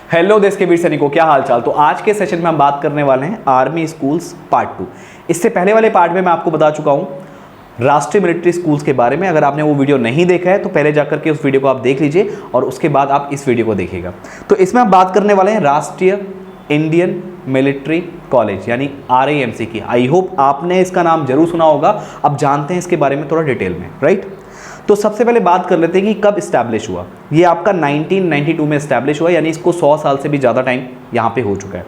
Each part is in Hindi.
हेलो देश के वीर सैनिकों, क्या हाल चाल। तो आज के सेशन में हम बात करने वाले हैं आर्मी स्कूल्स पार्ट 2। इससे पहले वाले पार्ट में मैं आपको बता चुका हूं राष्ट्रीय मिलिट्री स्कूल्स के बारे में। अगर आपने वो वीडियो नहीं देखा है तो पहले जाकर के उस वीडियो को आप देख लीजिए और उसके बाद आप इस वीडियो को देखिएगा। तो इसमें हम बात करने वाले हैं राष्ट्रीय इंडियन मिलिट्री कॉलेज यानी RIMC की। आई होप आपने इसका नाम जरूर सुना होगा। अब जानते हैं इसके बारे में थोड़ा डिटेल में, राइट। तो सबसे पहले बात कर लेते हैं कि कब इस्टेब्लिश हुआ। ये आपका 1992 में इस्टेब्लिश हुआ, यानी इसको 100 साल से भी ज़्यादा टाइम यहाँ पे हो चुका है।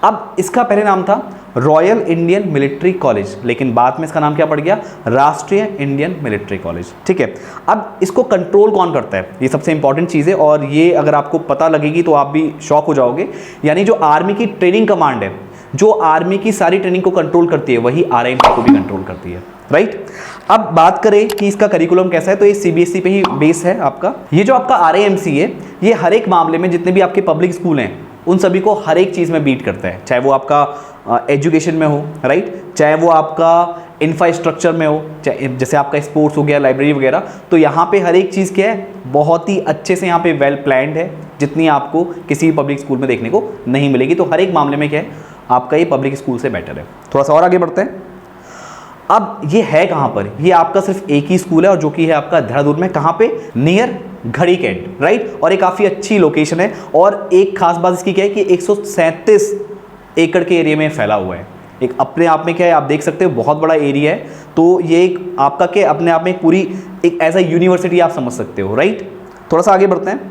अब इसका पहले नाम था रॉयल इंडियन मिलिट्री कॉलेज, लेकिन बाद में इसका नाम क्या पड़ गया, राष्ट्रीय इंडियन मिलिट्री कॉलेज। ठीक है। अब इसको कंट्रोल कौन करता है, ये सबसे इंपॉर्टेंट चीज़ है और ये अगर आपको पता लगेगी तो आप भी शॉक हो जाओगे। यानी जो आर्मी की ट्रेनिंग कमांड है, जो आर्मी की सारी ट्रेनिंग को कंट्रोल करती है, वही RIMC को भी कंट्रोल करती है, राइट। अब बात करें कि इसका करिकुलम कैसा है, तो ये CBSE पे ही बेस है आपका। ये जो आपका RIMC है, ये हर एक मामले में जितने भी आपके पब्लिक स्कूल हैं उन सभी को हर एक चीज़ में बीट करता है, चाहे वो आपका एजुकेशन में हो, राइट, चाहे वो आपका इंफ्रास्ट्रक्चर में हो, चाहे जैसे आपका स्पोर्ट्स हो गया, लाइब्रेरी वगैरह। तो यहाँ पे हर एक चीज़ क्या है, बहुत ही अच्छे से यहाँ पे वेल प्लान्ड है, जितनी आपको किसी भी पब्लिक स्कूल में देखने को नहीं मिलेगी। तो हर एक मामले में क्या है, आपका ये पब्लिक स्कूल से बेटर है। थोड़ा सा और आगे बढ़ते हैं। अब ये है कहाँ पर, ये आपका सिर्फ एक ही स्कूल है और जो कि है आपका देहरादून में। कहाँ पे, नियर घड़ी कैंट, राइट। और ये काफ़ी अच्छी लोकेशन है और एक खास बात इसकी क्या है कि 137 एकड़ के एरिया में फैला हुआ है। एक अपने आप में क्या है, आप देख सकते हो बहुत बड़ा एरिया है। तो ये एक आपका क्या अपने आप में एक पूरी एक ऐसा यूनिवर्सिटी आप समझ सकते हो, राइट। थोड़ा सा आगे बढ़ते हैं।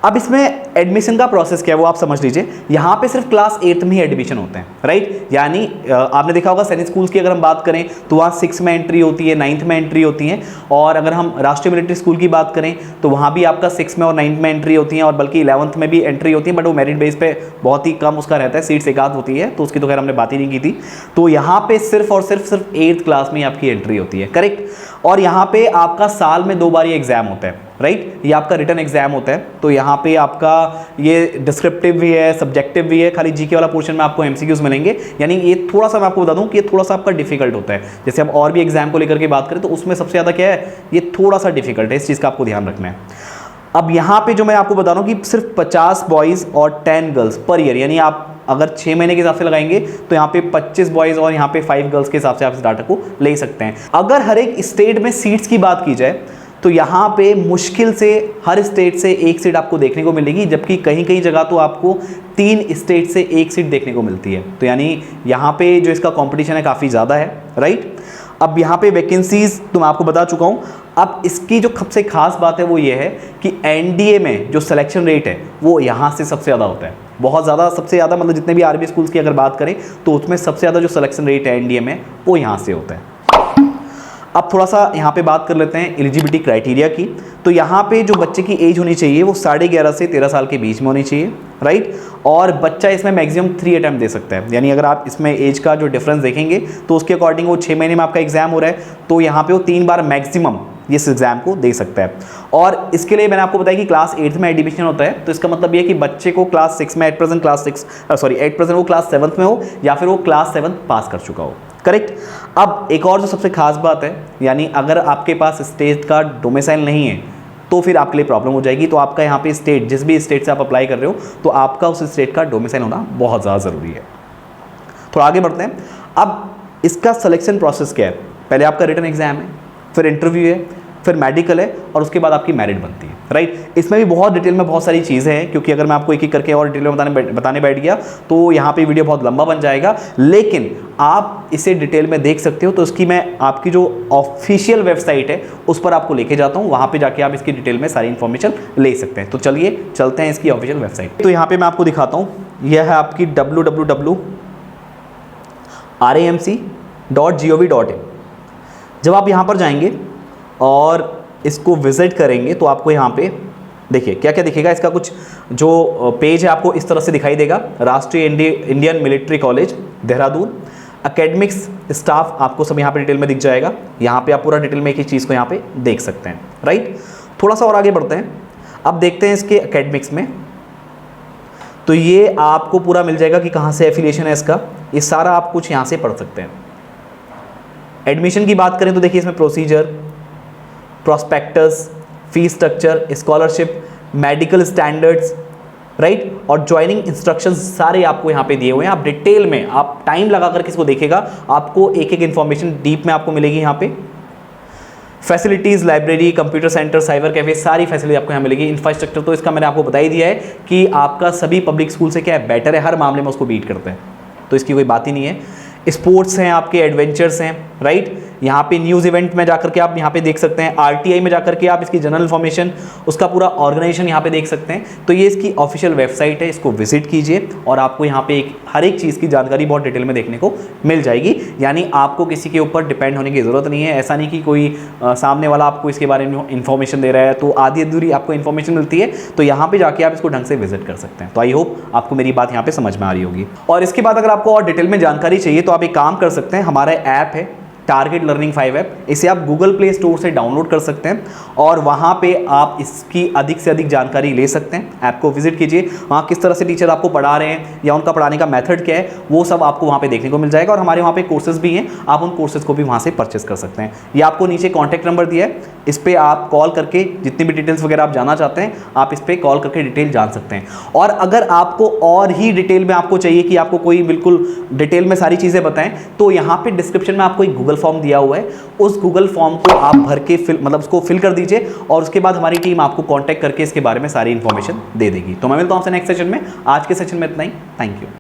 अब इसमें एडमिशन का प्रोसेस क्या है वो आप समझ लीजिए। यहाँ पे सिर्फ क्लास 8th में ही एडमिशन होते हैं, राइट। यानी आपने देखा होगा सैनिक स्कूल्स की अगर हम बात करें तो वहाँ 6 में एंट्री होती है, 9th में एंट्री होती है। और अगर हम राष्ट्रीय मिलिट्री स्कूल की बात करें तो वहाँ भी आपका 6 में और 9th में एंट्री होती है और बल्कि 11th में भी एंट्री होती है, बट वो मेरिट बेस पे बहुत ही कम उसका रहता है, सीट्स एक आध होती है, तो उसकी तो खैर हमने बात ही नहीं की थी। तो यहाँ पे सिर्फ और सिर्फ 8th क्लास में आपकी एंट्री होती है, करेक्ट। और यहाँ पे आपका साल में 2 बार ये एग्जाम होता है, राइट। ये आपका रिटन एग्जाम होता है। तो यहाँ पे आपका ये डिस्क्रिप्टिव भी है, सब्जेक्टिव भी है। खाली जीके वाला पोर्शन में आपको MCQs मिलेंगे। यानी ये थोड़ा सा मैं आपको बता दूं कि ये थोड़ा सा आपका डिफिकल्ट होता है। जैसे हम और भी एग्जाम को लेकर के बात करें तो उसमें सबसे ज़्यादा क्या है, ये थोड़ा सा डिफिकल्ट है, इस चीज़ का आपको ध्यान रखना है। अब यहाँ पे जो मैं आपको बता रहा हूँ कि सिर्फ 50 बॉयज़ और 10 गर्ल्स पर ईयर, यानी आप अगर 6 महीने के हिसाब से लगाएंगे तो यहाँ पे 25 बॉयज़ और यहाँ पे 5 गर्ल्स के हिसाब से आप इस डाटा को ले सकते हैं। अगर हर एक स्टेट में सीट्स की बात की जाए तो यहाँ पे मुश्किल से हर स्टेट से एक सीट आपको देखने को मिलेगी, जबकि कहीं कहीं जगह तो आपको 3 स्टेट से एक सीट देखने को मिलती है। तो यानी यहाँ पे जो इसका कंपटीशन है काफ़ी ज़्यादा है, राइट। अब यहाँ पे वैकेंसीज तो मैं आपको बता चुका हूँ। अब इसकी जो सबसे खास बात है वो ये है कि NDA में जो सिलेक्शन रेट है वो यहाँ से सबसे ज़्यादा होता है, बहुत ज़्यादा, सबसे ज़्यादा। मतलब जितने भी आर्मी स्कूल्स की अगर बात करें तो उसमें सबसे ज़्यादा जो सिलेक्शन रेट है NDA में वो यहाँ से होता है। अब थोड़ा सा यहाँ पे बात कर लेते हैं एलिजिबिलिटी क्राइटेरिया की। तो यहाँ पे जो बच्चे की एज होनी चाहिए वो 11.5 से 13 साल के बीच में होनी चाहिए, राइट। और बच्चा इसमें मैक्सिमम 3 अटैम्प्ट दे सकता है। यानी अगर आप इसमें एज का जो डिफरेंस देखेंगे तो उसके अकॉर्डिंग वो 6 महीने में आपका एग्जाम हो रहा है, तो यहाँ पे वो 3 बार मैक्सिमम इस एग्जाम को दे सकता है। और इसके लिए मैंने आपको बताया कि क्लास 8th में एडमिशन होता है। तो इसका मतलब ये है कि बच्चे को क्लास 6 में एट प्रेजेंट वो क्लास 7th में हो या फिर वो क्लास 7 पास कर चुका हो, करेक्ट। अब एक और जो सबसे खास बात है, यानी अगर आपके पास स्टेट का डोमिसाइल नहीं है तो फिर आपके लिए प्रॉब्लम हो जाएगी। तो आपका यहाँ पे स्टेट, जिस भी स्टेट से आप अप्लाई कर रहे हो, तो आपका उस स्टेट का डोमिसाइल होना बहुत ज़्यादा ज़रूरी है। थोड़ा आगे बढ़ते हैं। अब इसका सिलेक्शन प्रोसेस क्या है, पहले आपका रिटन एग्जाम है, फिर इंटरव्यू है, फिर मेडिकल है और उसके बाद आपकी मेरिट बनती है, राइट। इसमें भी बहुत डिटेल में बहुत सारी चीज़ें हैं, क्योंकि अगर मैं आपको एक एक करके और डिटेल में बताने बैठ गया तो यहाँ पे वीडियो बहुत लंबा बन जाएगा। लेकिन आप इसे डिटेल में देख सकते हो, तो इसकी मैं आपकी जो ऑफिशियल वेबसाइट है उस पर आपको लेके जाता हूँ। वहाँ पर जाके आप इसकी डिटेल में सारी इन्फॉर्मेशन ले सकते हैं। तो चलिए चलते हैं इसकी ऑफिशियल वेबसाइट। तो यहाँ पर मैं आपको दिखाता हूँ, यह है आपकी www.RIMC.gov.in। जब आप यहाँ पर जाएंगे और इसको विजिट करेंगे तो आपको यहाँ पे देखिए क्या क्या दिखेगा। इसका कुछ जो पेज है आपको इस तरह से दिखाई देगा, राष्ट्रीय Indian military college Dehradun, academics, staff, आपको सब यहाँ पे डिटेल में दिख जाएगा। यहाँ पे आप पूरा डिटेल में एक ही चीज़ को यहाँ पे देख सकते हैं, राइट। थोड़ा सा और आगे बढ़ते हैं। अब देखते हैं इसके एकेडमिक्स में, तो ये आपको पूरा मिल जाएगा कि कहाँ से एफिलिएशन है इसका, ये सारा आप कुछ यहाँ से पढ़ सकते हैं। एडमिशन की बात करें तो देखिए इसमें procedure, prospectus, fees structure, scholarship, medical standards, right. और ज्वाइनिंग इंस्ट्रक्शंस सारे आपको यहाँ पे दिए हुए हैं, आप डिटेल में, आप टाइम लगा करके इसको देखेगा, आपको एक एक इन्फॉर्मेशन डीप में आपको मिलेगी यहाँ पे। Facilities, library, computer centre, cyber cafe, सारी फैसिलिटी आपको यहाँ मिलेगी। इंफ्रास्ट्रक्चर तो इसका मैंने आपको बता ही दिया है कि आपका सभी पब्लिक स्कूल से क्या है, बेटर है, हर मामले में उसको बीट करते हैं, तो इसकी कोई बात ही नहीं है। स्पोर्ट्स हैं आपके, एडवेंचर्स हैं, राइट। यहाँ पे न्यूज़ इवेंट में जाकर के आप यहाँ पे देख सकते हैं, आरटीआई में जाकर के आप इसकी जनरल इन्फॉर्मेशन, उसका पूरा ऑर्गेनाइजेशन यहाँ पे देख सकते हैं। तो ये इसकी ऑफिशियल वेबसाइट है, इसको विजिट कीजिए और आपको यहाँ पे हर एक चीज़ की जानकारी बहुत डिटेल में देखने को मिल जाएगी। यानी आपको किसी के ऊपर डिपेंड होने की ज़रूरत नहीं है। ऐसा नहीं कि कोई सामने वाला आपको इसके बारे में इन्फॉर्मेशन दे रहा है तो आधी अधूरी आपको इन्फॉर्मेशन मिलती है, तो यहाँ पे जाके आप इसको ढंग से विजिट कर सकते हैं। तो आई होप आपको मेरी बात यहाँ पे समझ में आ रही होगी। और इसके बाद अगर आपको और डिटेल में जानकारी चाहिए तो आप एक काम कर सकते हैं, हमारा ऐप है टारगेट लर्निंग 5 ऐप, इसे आप गूगल प्ले स्टोर से डाउनलोड कर सकते हैं और वहाँ पे आप इसकी अधिक से अधिक जानकारी ले सकते हैं। ऐप को विजिट कीजिए, वहाँ किस तरह से टीचर आपको पढ़ा रहे हैं या उनका पढ़ाने का मेथड क्या है, वो सब आपको वहाँ पे देखने को मिल जाएगा। और हमारे वहाँ पे कोर्सेज भी हैं, आप उन कोर्सेज को भी वहाँ से परचेस कर सकते हैं। ये आपको नीचे कॉन्टैक्ट नंबर दिया है, इस पर आप कॉल करके जितनी भी डिटेल्स वगैरह आप जानना चाहते हैं, आप इस पर कॉल करके डिटेल जान सकते हैं। और अगर आपको और ही डिटेल में आपको चाहिए कि आपको कोई बिल्कुल डिटेल में सारी चीज़ें बताएं, तो यहाँ पे डिस्क्रिप्शन में आपको एक गूगल फॉर्म दिया हुआ है, उस गूगल फॉर्म को आप भर के मतलब उसको फिल कर दीजिए और उसके बाद हमारी टीम आपको कांटेक्ट करके इसके बारे में सारी इंफॉर्मेशन दे देगी। तो मैं मिलता हूं आपसे नेक्स्ट सेशन में। आज के सेशन में इतना ही, थैंक यू।